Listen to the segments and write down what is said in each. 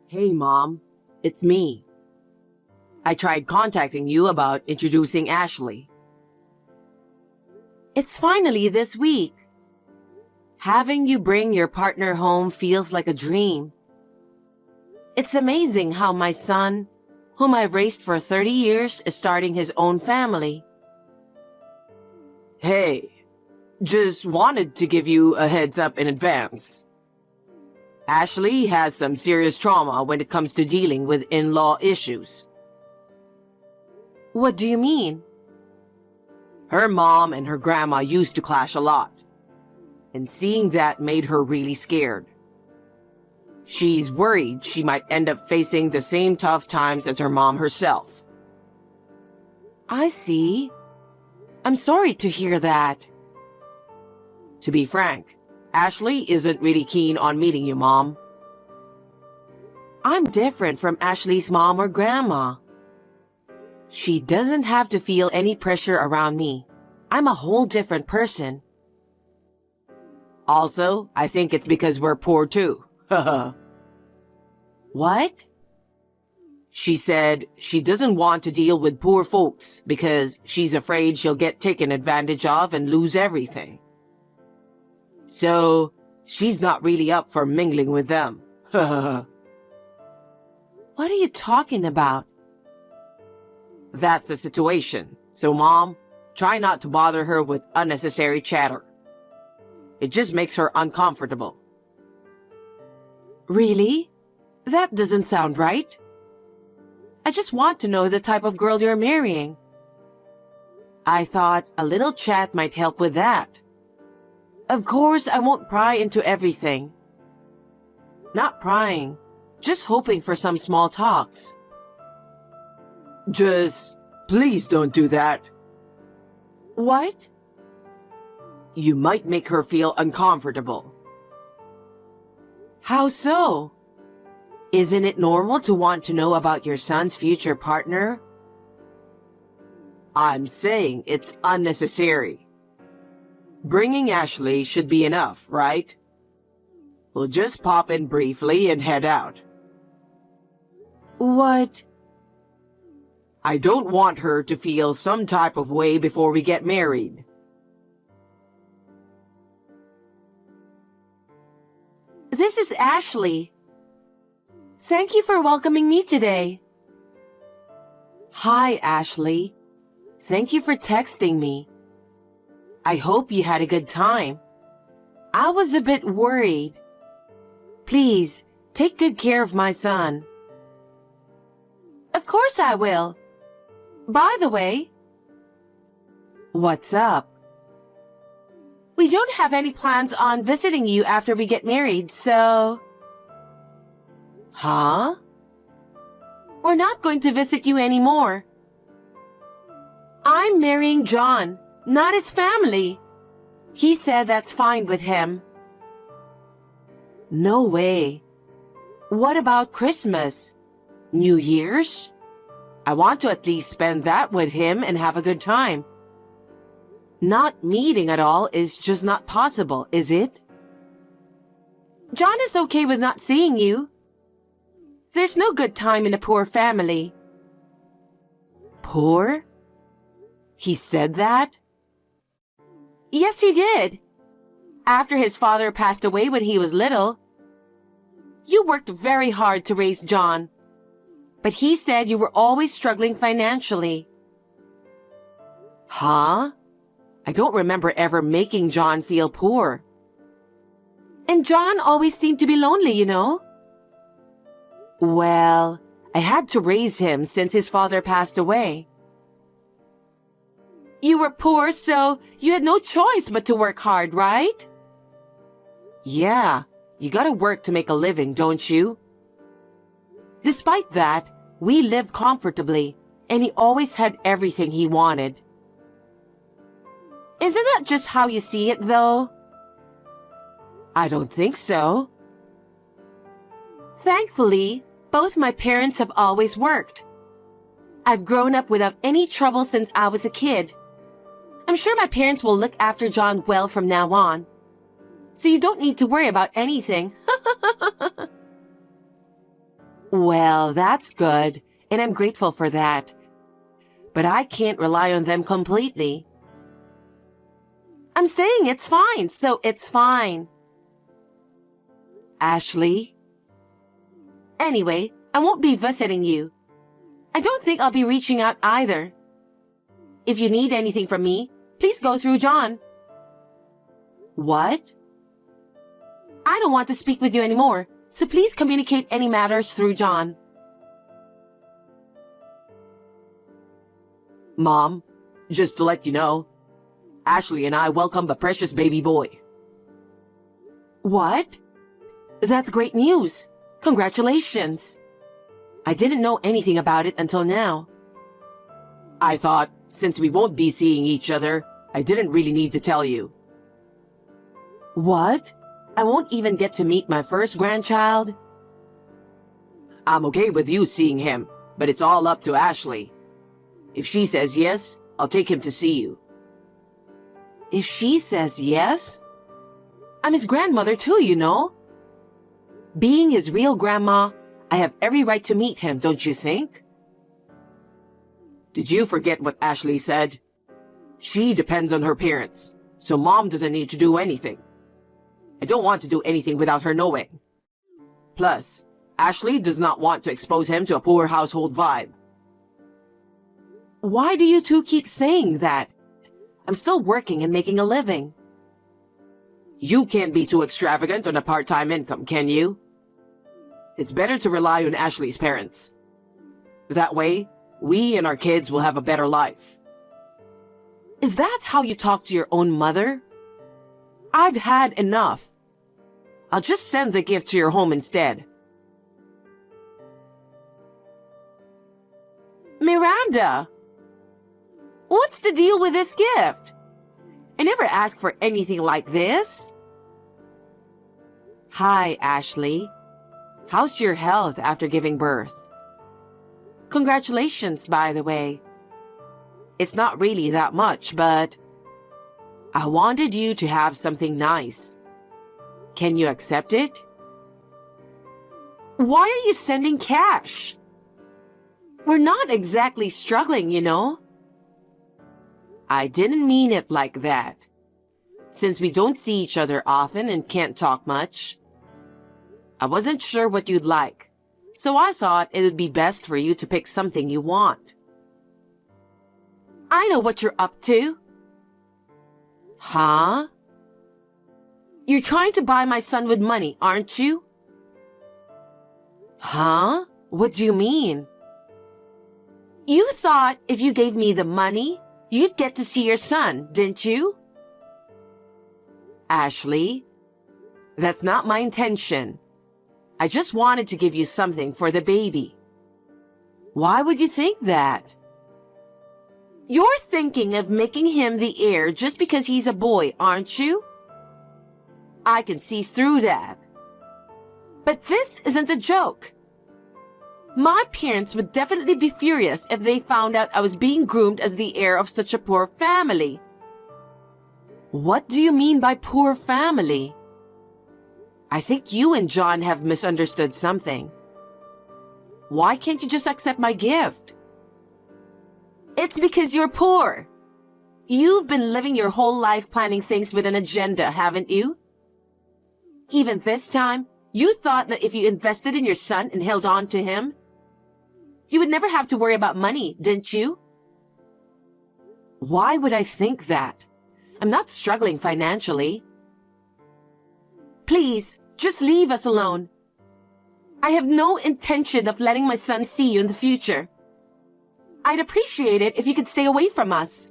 Hey, Mom. It's me. I tried contacting you about introducing Ashley. It's finally this week. Having you bring your partner home feels like a dream. It's amazing how my son, whom I've raised for 30 years, is starting his own family. Hey, just wanted to give you a heads up in advance. Ashley has some serious trauma when it comes to dealing with in-law issues. What do you mean? Her mom and her grandma used to clash a lot, and seeing that made her really scared. She's worried she might end up facing the same tough times as her mom herself. I see. I'm sorry to hear that. To be frank, Ashley isn't really keen on meeting you, Mom. I'm different from Ashley's mom or grandma. She doesn't have to feel any pressure around me. I'm a whole different person. Also, I think it's because we're poor too. What? She said she doesn't want to deal with poor folks because she's afraid she'll get taken advantage of and lose everything. So, she's not really up for mingling with them. What are you talking about? That's the situation. So, Mom, try not to bother her with unnecessary chatter. It just makes her uncomfortable. Really? That doesn't sound right. I just want to know the type of girl you're marrying. I thought a little chat might help with that. Of course, I won't pry into everything. Not prying, just hoping for some small talks. Just, please don't do that. What? You might make her feel uncomfortable. How so? Isn't it normal to want to know about your son's future partner? I'm saying it's unnecessary. Bringing Ashley should be enough, right? We'll just pop in briefly and head out. What? I don't want her to feel some type of way before we get married. This is Ashley. Thank you for welcoming me today. Hi, Ashley. Thank you for texting me. I hope you had a good time. I was a bit worried. Please, take good care of my son. Of course I will. By the way, what's up? We don't have any plans on visiting you after we get married, so... Huh? We're not going to visit you anymore. I'm marrying John, not his family. He said that's fine with him. No way. What about Christmas? New Year's? I want to at least spend that with him and have a good time. Not meeting at all is just not possible, is it? John is okay with not seeing you. There's no good time in a poor family. Poor? He said that? Yes, he did. After his father passed away when he was little. You worked very hard to raise John, but he said you were always struggling financially. Huh? I don't remember ever making John feel poor. And John always seemed to be lonely, you know? Well, I had to raise him since his father passed away. You were poor, so you had no choice but to work hard, right? Yeah, you gotta work to make a living, don't you? Despite that, we lived comfortably, and he always had everything he wanted. Isn't that just how you see it, though? I don't think so. Thankfully, both my parents have always worked. I've grown up without any trouble since I was a kid. I'm sure my parents will look after John well from now on. So you don't need to worry about anything. Well, that's good, and I'm grateful for that. But I can't rely on them completely. I'm saying it's fine, so it's fine. Ashley? Anyway, I won't be visiting you. I don't think I'll be reaching out either. If you need anything from me, please go through John. What? I don't want to speak with you anymore, so please communicate any matters through John. Mom, just to let you know, Ashley and I welcome a precious baby boy. What? That's great news. Congratulations. I didn't know anything about it until now. I thought, since we won't be seeing each other, I didn't really need to tell you. What? I won't even get to meet my first grandchild? I'm okay with you seeing him, but it's all up to Ashley. If she says yes, I'll take him to see you. If she says yes? I'm his grandmother too, you know. Being his real grandma, I have every right to meet him, don't you think? Did you forget what Ashley said? She depends on her parents, so Mom doesn't need to do anything. I don't want to do anything without her knowing. Plus, Ashley does not want to expose him to a poor household vibe. Why do you two keep saying that? I'm still working and making a living. You can't be too extravagant on a part-time income, can you? It's better to rely on Ashley's parents. That way, we and our kids will have a better life. Is that how you talk to your own mother? I've had enough. I'll just send the gift to your home instead. Miranda! What's the deal with this gift? I never asked for anything like this. Hi, Ashley. How's your health after giving birth? Congratulations, by the way. It's not really that much, but I wanted you to have something nice. Can you accept it? Why are you sending cash? We're not exactly struggling, you know. I didn't mean it like that. Since we don't see each other often and can't talk much, I wasn't sure what you'd like, so I thought it would be best for you to pick something you want. I know what you're up to. Huh? You're trying to buy my son with money, aren't you? Huh? What do you mean? You thought if you gave me the money, you'd get to see your son, didn't you? Ashley, that's not my intention. I just wanted to give you something for the baby. Why would you think that? You're thinking of making him the heir just because he's a boy, aren't you? I can see through that. But this isn't a joke. My parents would definitely be furious if they found out I was being groomed as the heir of such a poor family. What do you mean by poor family? I think you and John have misunderstood something. Why can't you just accept my gift? It's because you're poor. You've been living your whole life planning things with an agenda, haven't you? Even this time, you thought that if you invested in your son and held on to him, you would never have to worry about money, didn't you? Why would I think that? I'm not struggling financially. Please, just leave us alone. I have no intention of letting my son see you in the future. I'd appreciate it if you could stay away from us.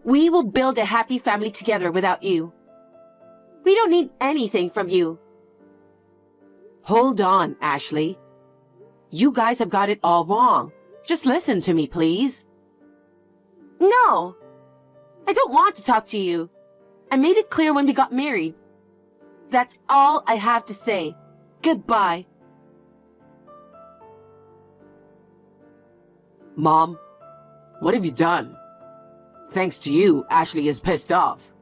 We will build a happy family together without you. We don't need anything from you. Hold on, Ashley. You guys have got it all wrong. Just listen to me, please. No, I don't want to talk to you. I made it clear when we got married. That's all I have to say. Goodbye. Mom, what have you done? Thanks to you, Ashley is pissed off.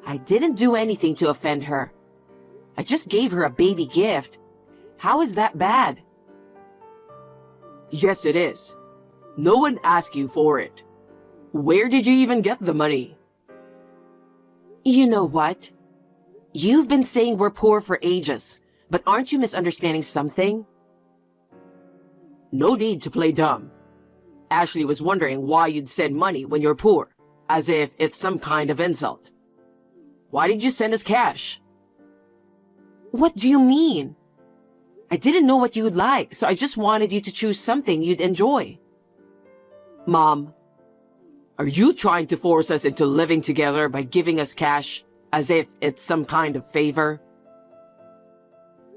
I didn't do anything to offend her. I just gave her a baby gift. How is that bad? Yes, it is. No one asked you for it. Where did you even get the money? You know what? You've been saying we're poor for ages, but aren't you misunderstanding something? No need to play dumb. Ashley was wondering why you'd send money when you're poor, as if it's some kind of insult. Why did you send us cash? What do you mean? I didn't know what you'd like, so I just wanted you to choose something you'd enjoy. Mom, are you trying to force us into living together by giving us cash as if it's some kind of favor?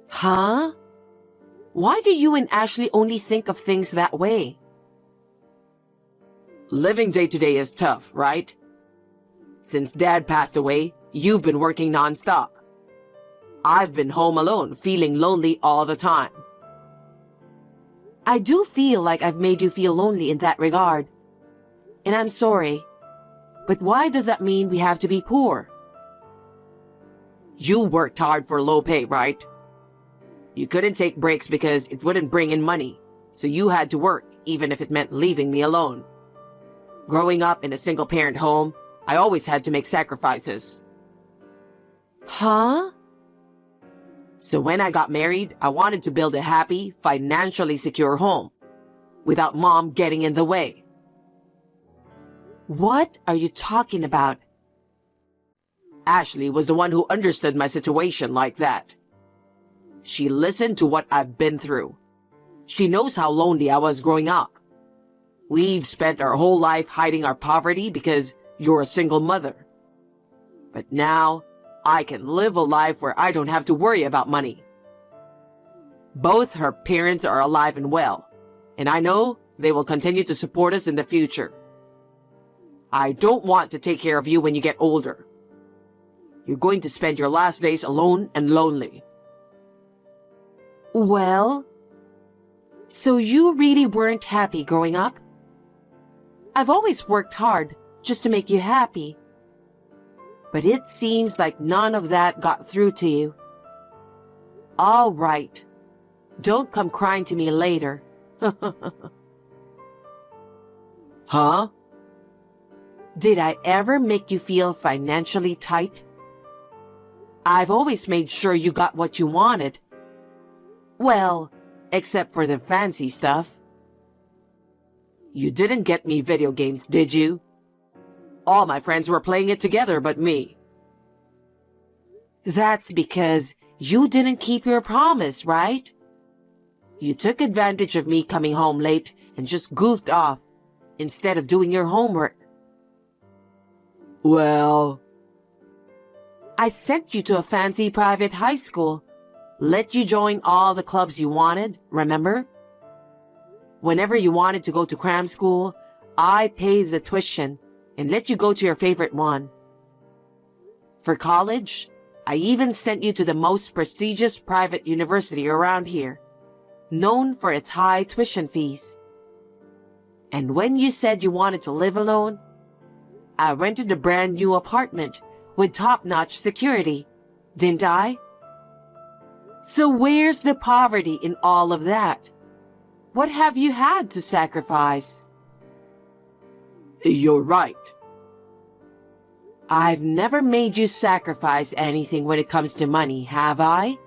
Huh? Why do you and Ashley only think of things that way? Living day to day is tough, right? Since Dad passed away, you've been working nonstop. I've been home alone, feeling lonely all the time. I do feel like I've made you feel lonely in that regard. And I'm sorry. But why does that mean we have to be poor? You worked hard for low pay, right? You couldn't take breaks because it wouldn't bring in money, so you had to work even if it meant leaving me alone. Growing up in a single-parent home, I always had to make sacrifices. Huh? So when I got married, I wanted to build a happy, financially secure home, without Mom getting in the way. What are you talking about? Ashley was the one who understood my situation like that. She listened to what I've been through. She knows how lonely I was growing up. We've spent our whole life hiding our poverty because you're a single mother. But now, I can live a life where I don't have to worry about money. Both her parents are alive and well, and I know they will continue to support us in the future. I don't want to take care of you when you get older. You're going to spend your last days alone and lonely. Well, so you really weren't happy growing up? I've always worked hard just to make you happy. But it seems like none of that got through to you. All right. Don't come crying to me later. Huh? Did I ever make you feel financially tight? I've always made sure you got what you wanted. Well, except for the fancy stuff. You didn't get me video games, did you? All my friends were playing it together but me. That's because you didn't keep your promise, right? You took advantage of me coming home late and just goofed off instead of doing your homework. Well, I sent you to a fancy private high school, let you join all the clubs you wanted, remember? Whenever you wanted to go to cram school, I paid the tuition and let you go to your favorite one. For college, I even sent you to the most prestigious private university around here, known for its high tuition fees. And when you said you wanted to live alone, I rented a brand new apartment with top-notch security, didn't I? So where's the poverty in all of that? What have you had to sacrifice? You're right. I've never made you sacrifice anything when it comes to money, have I?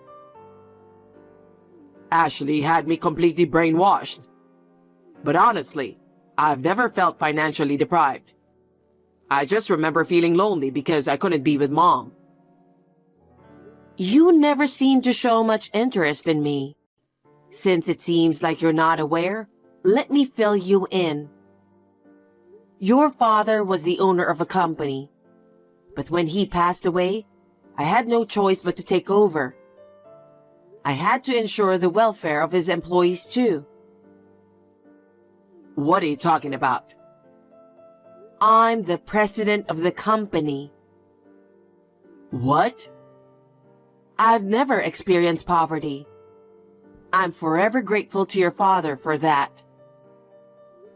Ashley had me completely brainwashed. But honestly, I've never felt financially deprived. I just remember feeling lonely because I couldn't be with Mom. You never seem to show much interest in me. Since it seems like you're not aware, let me fill you in. Your father was the owner of a company, but when he passed away, I had no choice but to take over. I had to ensure the welfare of his employees too. What are you talking about? I'm the president of the company. What? I've never experienced poverty. I'm forever grateful to your father for that.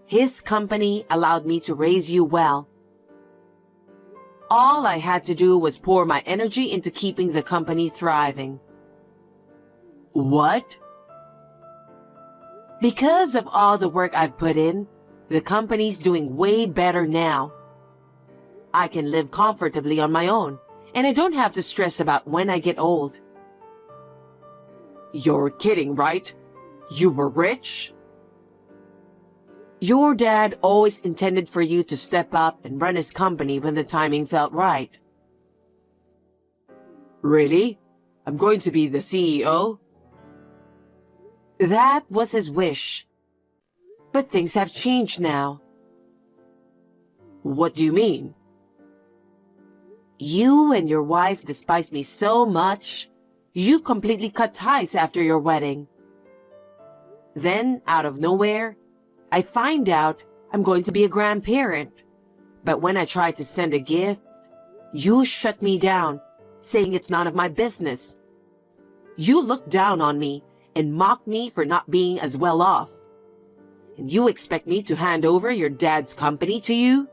His company allowed me to raise you well. All I had to do was pour my energy into keeping the company thriving. What? Because of all the work I've put in, the company's doing way better now. I can live comfortably on my own, and I don't have to stress about when I get old. You're kidding, right? You were rich? Your dad always intended for you to step up and run his company when the timing felt right. Really? I'm going to be the CEO? That was his wish. But things have changed now. What do you mean? You and your wife despise me so much, you completely cut ties after your wedding. Then, out of nowhere, I find out I'm going to be a grandparent. But when I try to send a gift, you shut me down, saying it's none of my business. You look down on me and mock me for not being as well off. And you expect me to hand over your dad's company to you?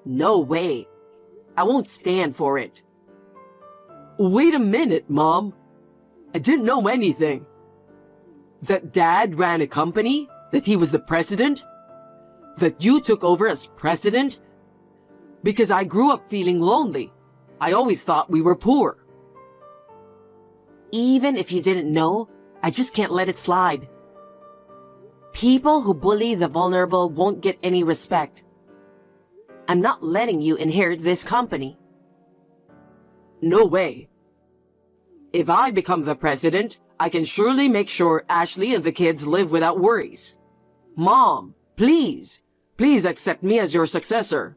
No way. I won't stand for it. Wait a minute, Mom. I didn't know anything. That Dad ran a company? That he was the president? That you took over as president? Because I grew up feeling lonely. I always thought we were poor. Even if you didn't know, I just can't let it slide. People who bully the vulnerable won't get any respect. I'm not letting you inherit this company. No way. If I become the president, I can surely make sure Ashley and the kids live without worries. Mom, please accept me as your successor.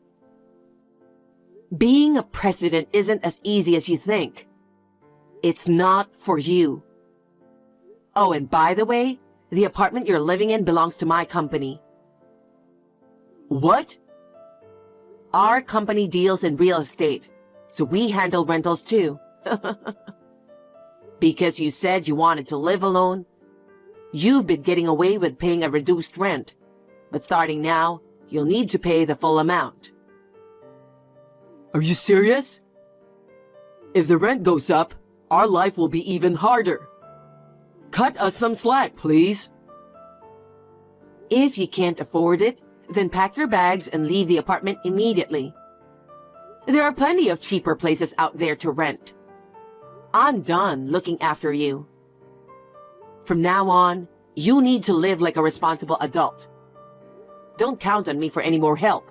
Being a president isn't as easy as you think. It's not for you. Oh, and by the way, the apartment you're living in belongs to my company. What? Our company deals in real estate, so we handle rentals too. Because you said you wanted to live alone, you've been getting away with paying a reduced rent. But starting now, you'll need to pay the full amount. Are you serious? If the rent goes up, our life will be even harder. Cut us some slack, please. If you can't afford it, then pack your bags and leave the apartment immediately. There are plenty of cheaper places out there to rent. I'm done looking after you. From now on, you need to live like a responsible adult. Don't count on me for any more help.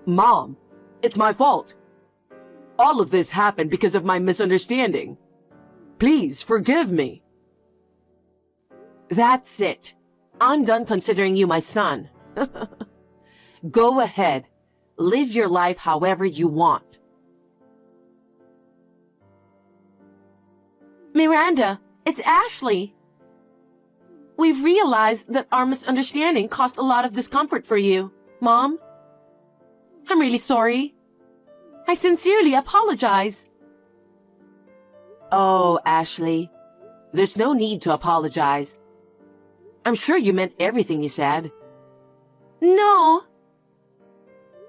Mom, it's my fault. All of this happened because of my misunderstanding. Please forgive me. That's it. I'm done considering you my son. Go ahead. Live your life however you want. Miranda, it's Ashley. We've realized that our misunderstanding caused a lot of discomfort for you, Mom. I'm really sorry. I sincerely apologize. Oh, Ashley, there's no need to apologize. I'm sure you meant everything you said. No.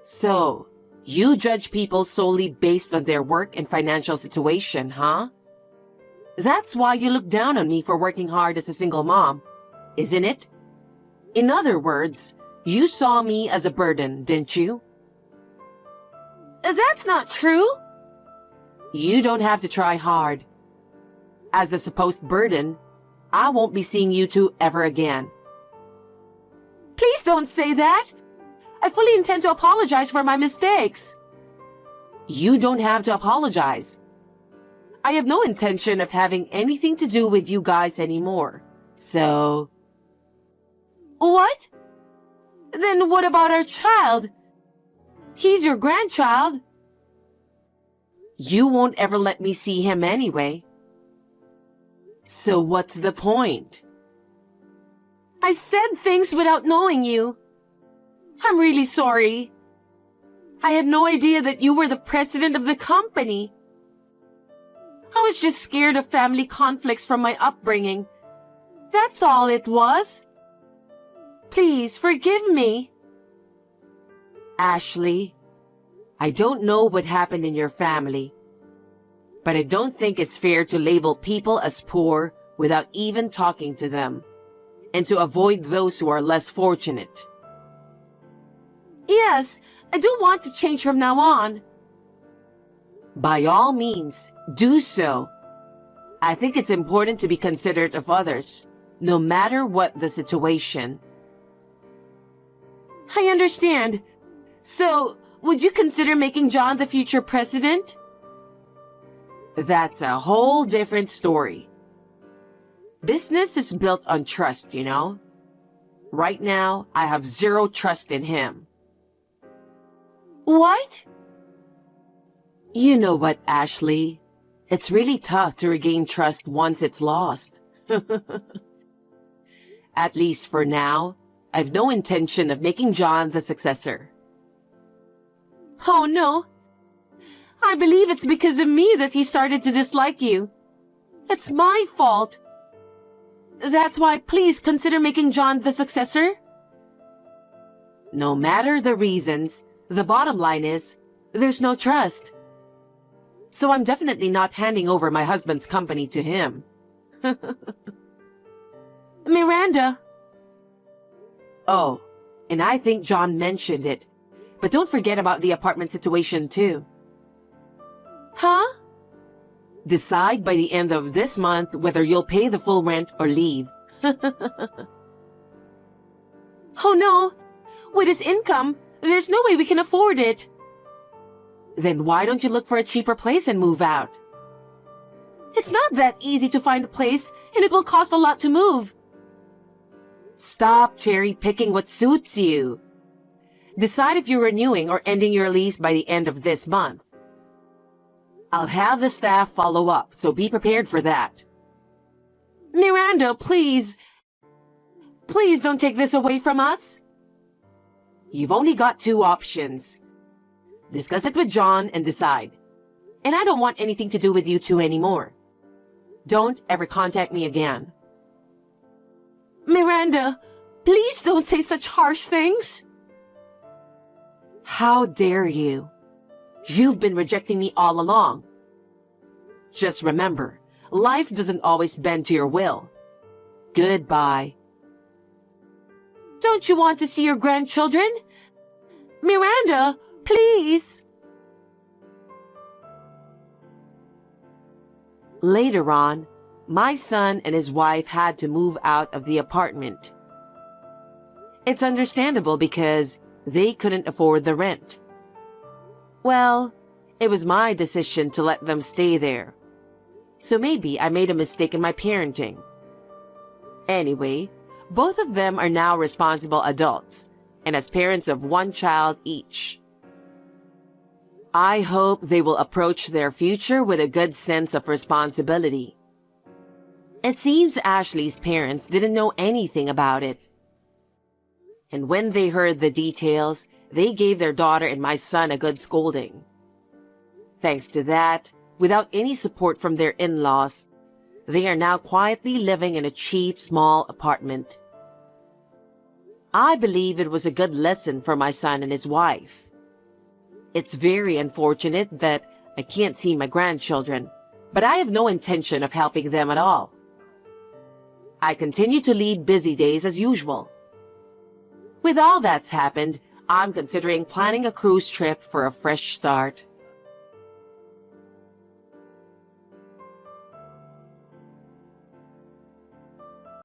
So, you judge people solely based on their work and financial situation, huh? That's why you look down on me for working hard as a single mom, isn't it? In other words, you saw me as a burden, didn't you? That's not true. You don't have to try hard. As a supposed burden, I won't be seeing you two ever again. Please don't say that. I fully intend to apologize for my mistakes. You don't have to apologize. I have no intention of having anything to do with you guys anymore. So... What? Then what about our child? He's your grandchild. You won't ever let me see him anyway. So what's the point? I said things without knowing you. I'm really sorry. I had no idea that you were the president of the company. I was just scared of family conflicts from my upbringing. That's all it was. Please forgive me. Ashley, I don't know what happened in your family, but I don't think it's fair to label people as poor without even talking to them. and to avoid those who are less fortunate. Yes, I do want to change from now on. By all means, do so. I think it's important to be considerate of others, no matter what the situation. I understand. So, would you consider making John the future president? That's a whole different story. Business is built on trust, you know? Right now, I have zero trust in him. What? You know what, Ashley? It's really tough to regain trust once it's lost. At least for now, I've no intention of making John the successor. Oh no. I believe it's because of me that he started to dislike you. It's my fault. That's why please consider making John the successor. No matter the reasons, the bottom line is, there's no trust. So I'm definitely not handing over my husband's company to him. Miranda. Oh, and I think John mentioned it. But don't forget about the apartment situation too. Huh? Decide by the end of this month whether you'll pay the full rent or leave. Oh no! With his income, there's no way we can afford it. Then why don't you look for a cheaper place and move out? It's not that easy to find a place, and it will cost a lot to move. Stop cherry-picking what suits you. Decide if you're renewing or ending your lease by the end of this month. I'll have the staff follow up, so be prepared for that. Miranda, please. Please don't take this away from us. You've only got two options. Discuss it with John and decide. And I don't want anything to do with you two anymore. Don't ever contact me again. Miranda, please don't say such harsh things. How dare you? You've been rejecting me all along. Just remember, life doesn't always bend to your will. Goodbye. Don't you want to see your grandchildren? Miranda, please. Later on, my son and his wife had to move out of the apartment. It's understandable because they couldn't afford the rent. Well, it was my decision to let them stay there. So maybe I made a mistake in my parenting. Anyway, both of them are now responsible adults, and as parents of one child each. I hope they will approach their future with a good sense of responsibility. It seems Ashley's parents didn't know anything about it. And when they heard the details, they gave their daughter and my son a good scolding. Thanks to that, without any support from their in-laws, they are now quietly living in a cheap, small apartment. I believe it was a good lesson for my son and his wife. It's very unfortunate that I can't see my grandchildren, but I have no intention of helping them at all. I continue to lead busy days as usual. With all that's happened, I'm considering planning a cruise trip for a fresh start.